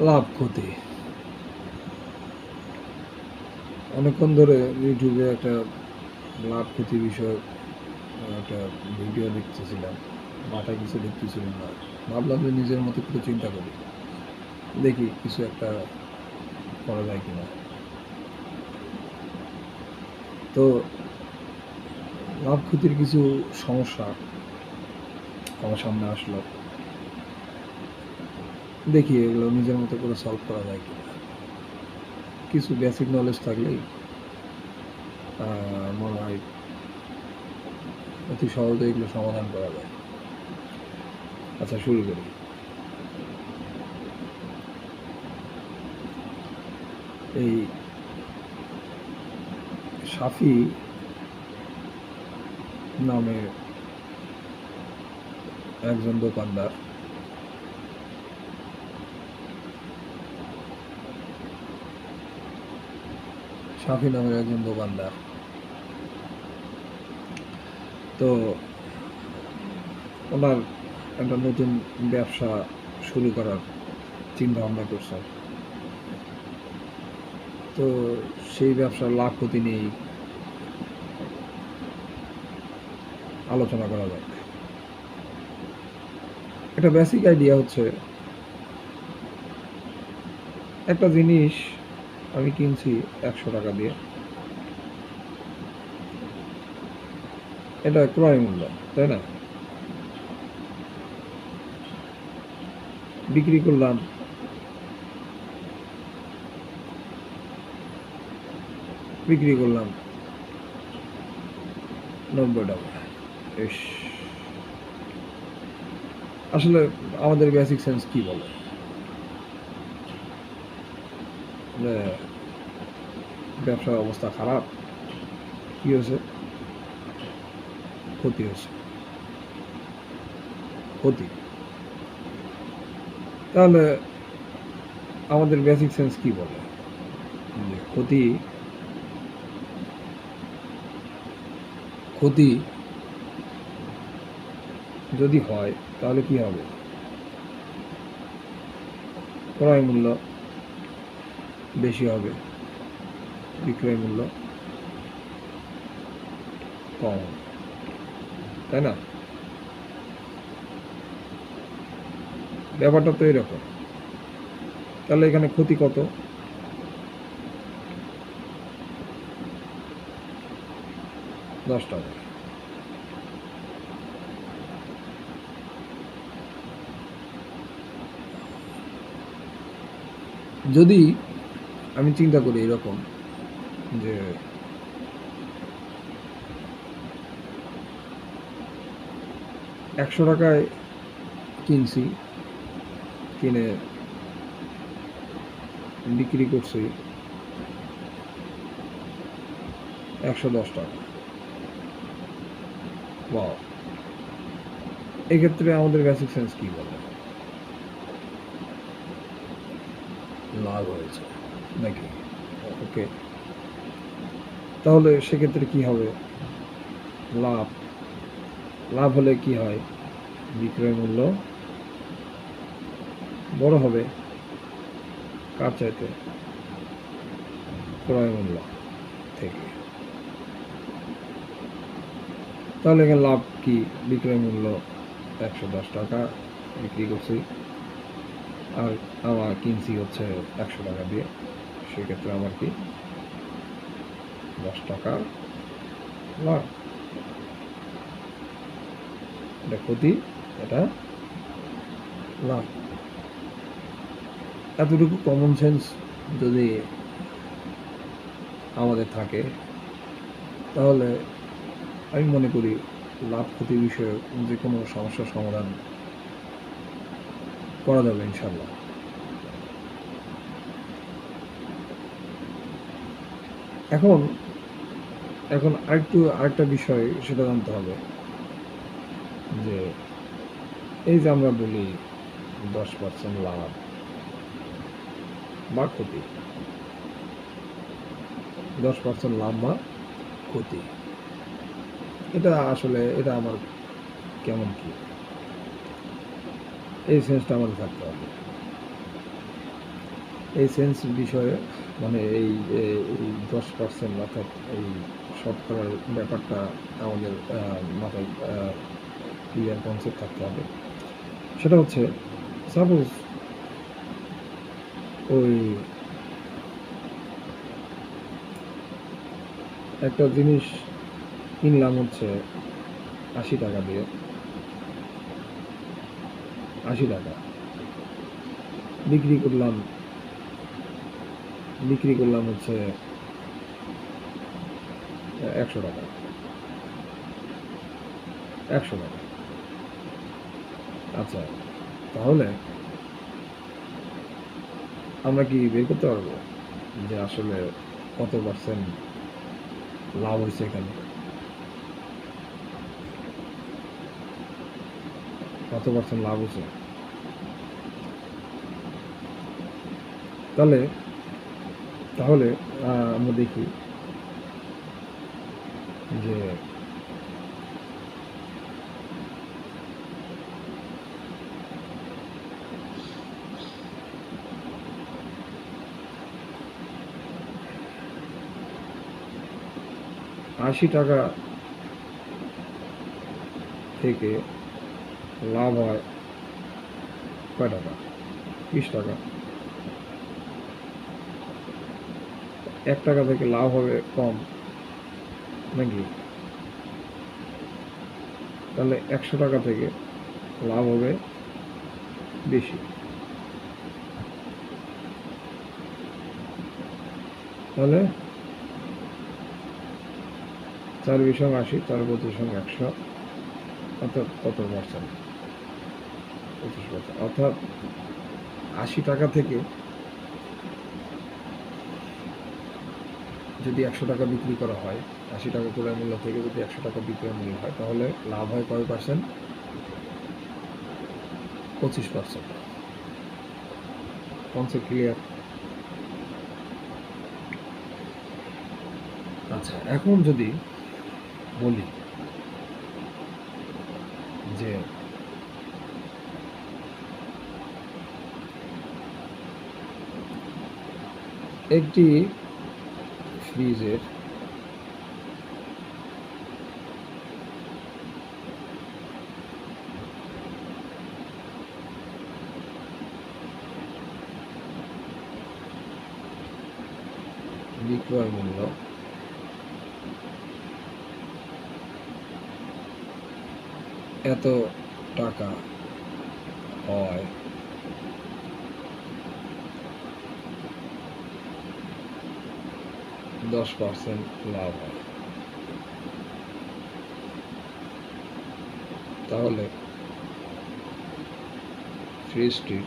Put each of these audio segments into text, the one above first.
লাভ ক্ষতি। অনেকক্ষণ ধরে ইউটিউবে একটা লাভ ক্ষতি বিষয়ক একটা ভিডিও দেখতেছিলাম, মাথায় কিছু দেখতেছিলাম না। ভাবলাম যে নিজের মতো একটু চিন্তা করি, দেখি কিছু একটা করা যায় কিনা। তো লাভ ক্ষতির কিছু সমস্যা আমার সামনে আসলো, দেখি এগুলো নিজের মতো করে সলভ করা যায় কিনা। কিছু বেসিক নলেজ থাকলেই মনে হয় অতি সহজে এগুলো সমাধান করা যায়। আচ্ছা, শুরু করি। এই সাফি নামে একজন দোকানদার সাফি নামের একজন দোকানদার তো ওনার একটা নতুন ব্যবসা শুরু করার চিন্তা ভাবনা করছে। তো সেই ব্যবসার লাভ ক্ষতি নিয়েই আলোচনা করা যায়। একটা বেসিক আইডিয়া হচ্ছে, একটা জিনিস আমি কিনছি 100 টাকা দিয়ে, এটা ক্রয় মূল্য, তাই না? বিক্রি করলাম 90 টাকা। ইস, আসলে আমাদের বেসিক সেন্স কি বলে যে ব্যবসার অবস্থা খারাপ, কি হয়েছে? ক্ষতি হয়েছে, ক্ষতি। তাহলে আমাদের বেসিক সেন্স কি বলে যে ক্ষতি ক্ষতি যদি হয় তাহলে কি হবে? ক্রয় মূল্য বেশি হবে, বিক্রয় মূল্য কম হবে, তাই না? ব্যাপারটা তো এরকম। তাহলে এখানে ক্ষতি কত? 10 টাকা। যদি আমি চিন্তা করি এরকম যে 100 টাকায় কিনছি, কিনে বিক্রি করছি 110 টাকা। ওয়াও! এক্ষেত্রে আমাদের বেসিক সেন্স কি বলে? লাভ হয়েছে নাকি? ওকে, তাহলে সেক্ষেত্রে কি হবে? লাভ লাভ হলে কি হয়? বিক্রয় মূল্য বড় হবে, কার চাইতে? ক্রয় মূল্য থেকে। তাহলে এখানে লাভ কি? বিক্রয় মূল্য 110 টাকা বিক্রি করছি, আর আমার কিনছি হচ্ছে 100 টাকা দিয়ে। সেক্ষেত্রে আমার কি 10 টাকা লাভ। এটা ক্ষতি, এটা লাভ। এতটুকু কমন সেন্স যদি আমাদের থাকে, তাহলে আমি মনে করি লাভ ক্ষতি বিষয়ে যে কোনো সমস্যার সমাধান করা যাবে ইনশাল্লাহ। এখন এখন আরেকটা বিষয় সেটা জানতে হবে যে এই যে আমরা বলি 10% লাভ বা ক্ষতি, 10% লাভ বা ক্ষতি, এটা আসলে এটা আমার কেমন কি, এই সেন্সটা আমাদের থাকতে হবে। এই সেন্স বিষয়ে মানে এই 10% অর্থাৎ এই শতকরার ব্যাপারটা আমাদের মাথায় ক্লিয়ার কনসেপ্ট থাকতে হবে। সেটা হচ্ছে সাপোজ ওই একটা জিনিস কিনলাম হচ্ছে 80 টাকা দিয়ে, 80 টাকা বিক্রি করলাম হচ্ছে 100 টাকা, 100 টাকা। আচ্ছা, তাহলে আমরা কি বের করতে পারবো যে আসলে কত পার্সেন্ট লাভ হয়েছে এখানে, কত পার্সেন্ট লাভ হয়েছে? তাহলে আমরা দেখি যে আশি টাকা থেকে লাভ হয় কয় টাকা? 20 টাকা। 1 টাকা থেকে লাভ হবে কম নাকি? তাহলে 100 টাকা থেকে লাভ হবে বেশি। তাহলে 4×80, 4×100, অর্থাৎ কত পার্সেন্ট? 25%। অর্থাৎ 80 টাকা থেকে যদি 100 টাকা বিক্রি করা হয়, 80 টাকা ক্রয় মূল্য থেকে যদি 100 টাকা বিক্রয় মূল্য হয়, তাহলে লাভ হয় কয় পার্সেন্ট? 25%। Concept clear? আচ্ছা, এখন যদি বলি যে একটি ফ্রিজের বিক্রয় মূল্য এত টাকা হয়, %10 লাভ হয়, তাহলে ফ্রিজটির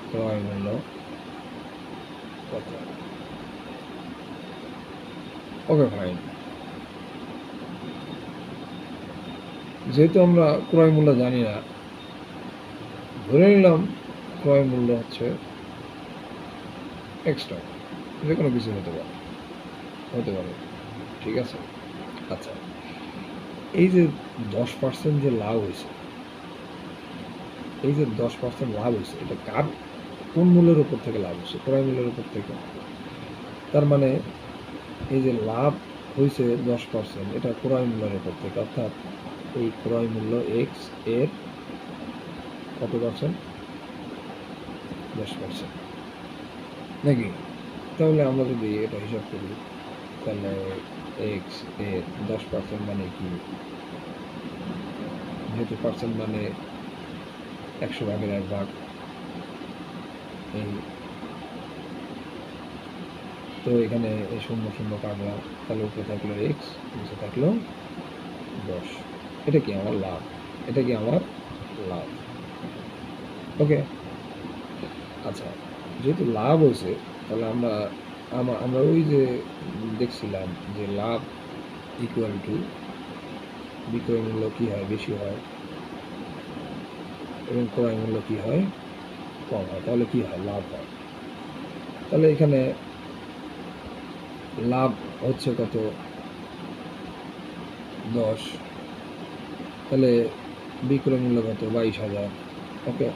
ক্রয় মূল্য কত? Okay fine. যেহেতু আমরা ক্রয় মূল্য জানি না, ধরে নিলাম ক্রয় মূল্য হচ্ছে এক্সট্রা, যে কোনো কিছু হতে পারে, ঠিক আছে? আচ্ছা, এই যে 10% যে লাভ হয়েছে, এই যে 10% লাভ হয়েছে, এটা কোন মূল্যের উপর থেকে লাভ হয়েছে? ক্রয় মূল্যের উপর থেকে। তার মানে এই যে লাভ হয়েছে 10%, এটা ক্রয় মূল্যের উপর থেকে, অর্থাৎ এই ক্রয় মূল্য এক্স এর কত পার্সেন্ট? 10% নাকি? তাহলে আমরা যদি এটা হিসাব করি, তাহলে এক্স এর 10% মানে কি? যেহেতু পার্সেন্ট মানে 100 ভাগের 1 ভাগ, এই তো এখানে এই 0 কাটলাম, তাহলে উপরে থাকলো এক্স, নিচে থাকলো 10। এটা কি আমার লাভ। ওকে। আচ্ছা, যেহেতু লাভ হয়েছে, তাহলে আমরা ওই যে দেখছিলাম যে লাভ ইকুয়াল টু বিক্রয় মূল্য কি হয়? বেশি হয়, এবং ক্রয় মূল্য কি হয়? কম হয়। তাহলে কি হয়? লাভ হয়। তাহলে এখানে লাভ হচ্ছে কত? 10। তাহলে বিক্রয় মূল্য কত? 22,000। ওকে।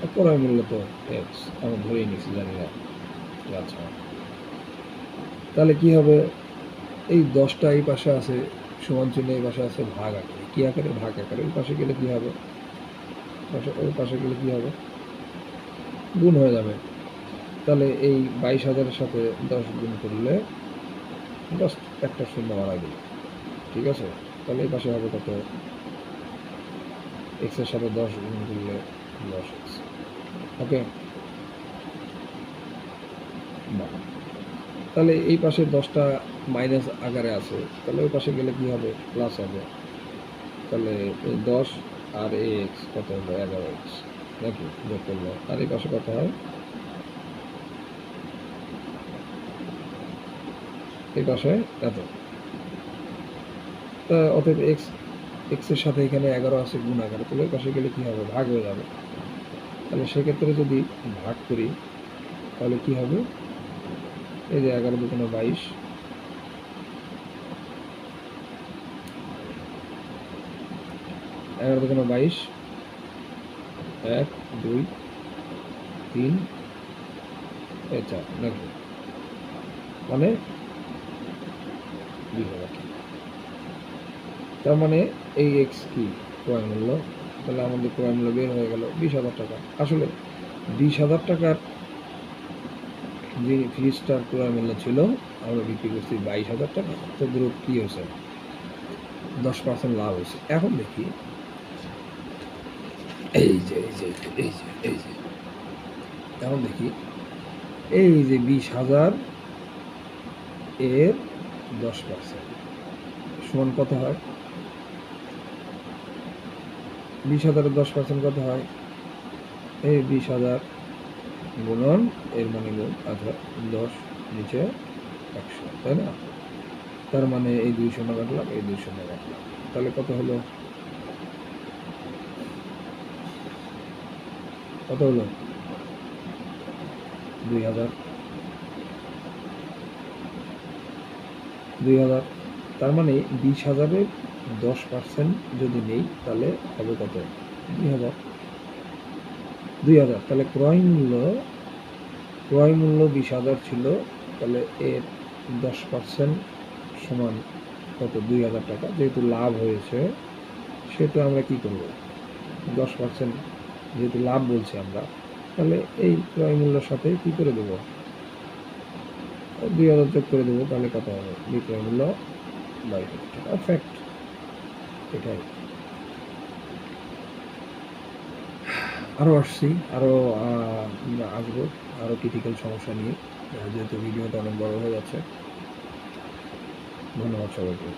আর ক্রয় মূল্য তো এক্স, আমি ধরেই নিচ্ছি, জানি না। আচ্ছা, তাহলে কি হবে? এই 10টা এই পাশে আছে সমান চিহ্ন, এই পাশে আছে ভাগ আকারে। কি আকারে? ভাগ আকারে। ওই পাশে গেলে কি হবে? ওই পাশে গেলে কি হবে? গুণ হয়ে যাবে। তাহলে এই 22,000-এর সাথে 10 গুণ করলে 10 একটা শূন্য বাড়াই দিল। ঠিক আছে? তাহলে এই পাশে হবে কত? এক্স এর সাথে 10 গুণ করলে 10x। ওকে? বাহ! তাহলে এই পাশে 10টা মাইনাস আকারে আছে, তাহলে ওই পাশে গেলে কি হবে? প্লাস হবে। তাহলে এই 10 আর এই এক্স কত হলো? 11x নাকি? যোগ করলে। আর এই পাশে কত হয়? এই পাশে এত। অতএব এক্স এর সাথে এখানে 11 আছে গুণ আকারে, তাহলে ওই পাশে গেলে কি হবে? ভাগ হয়ে যাবে। তাহলে সেক্ষেত্রে যদি ভাগ করি তাহলে কি হবে? এই যে 11 দুগুণে 22, 11 দুগুণে 22, 1 2 3 4 নাকি? মানে 20,000। তার মানে এই এক্স কি? ক্রয় মূল্য। তাহলে আমাদের ক্রয় মূল্য বের হয়ে গেল 20,000 টাকা। আসলে 20,000 টাকার যে ফ্রিজটার ক্রয় মূল্য ছিল, আমরা বিক্রি করছি 22,000 টাকা। তো গ্রুপ কি হয়েছে? 10% লাভ হয়েছে। এখন দেখি, এই যে এই যে এই যে এই যে এখন দেখি, এই যে 20,000 এর 10% সমান কত হয়? 20,000-এর 10% কত হয়? এই 20,000 গুণন এর মানে গুণ, আচ্ছা 10 নিচে 100, তাই না? তার মানে এই 2 শূন্য কাটলাম, এই 2 শূন্য কাটলাম। তাহলে কত হলো? কত হলো? 2,000। 2,000। তার মানে 20,000-এর 10% যদি নেই তাহলে হবে কত? 2,000। 2,000। তাহলে ক্রয় মূল্য 20,000 ছিল, তাহলে এর 10% সমান কত? 2,000 টাকা। যেহেতু লাভ হয়েছে সেহেতু আমরা কি করব? 10% যেহেতু লাভ বলছি আমরা, তাহলে এই ক্রয় মূল্যের সাথে কি করে দেবো? 2,000 যোগ করে দেবো। তাহলে কত হবে? বিক্রয় মূল্য 22,000 টাকা। ফ্যাক্ট এটাই। আরও আসছি, আরও আসবো আরও ক্রিটিক্যাল সমস্যা নিয়ে, যেহেতু ভিডিওটা অনেক বড় হয়ে যাচ্ছে। ধন্যবাদ সবাইকে।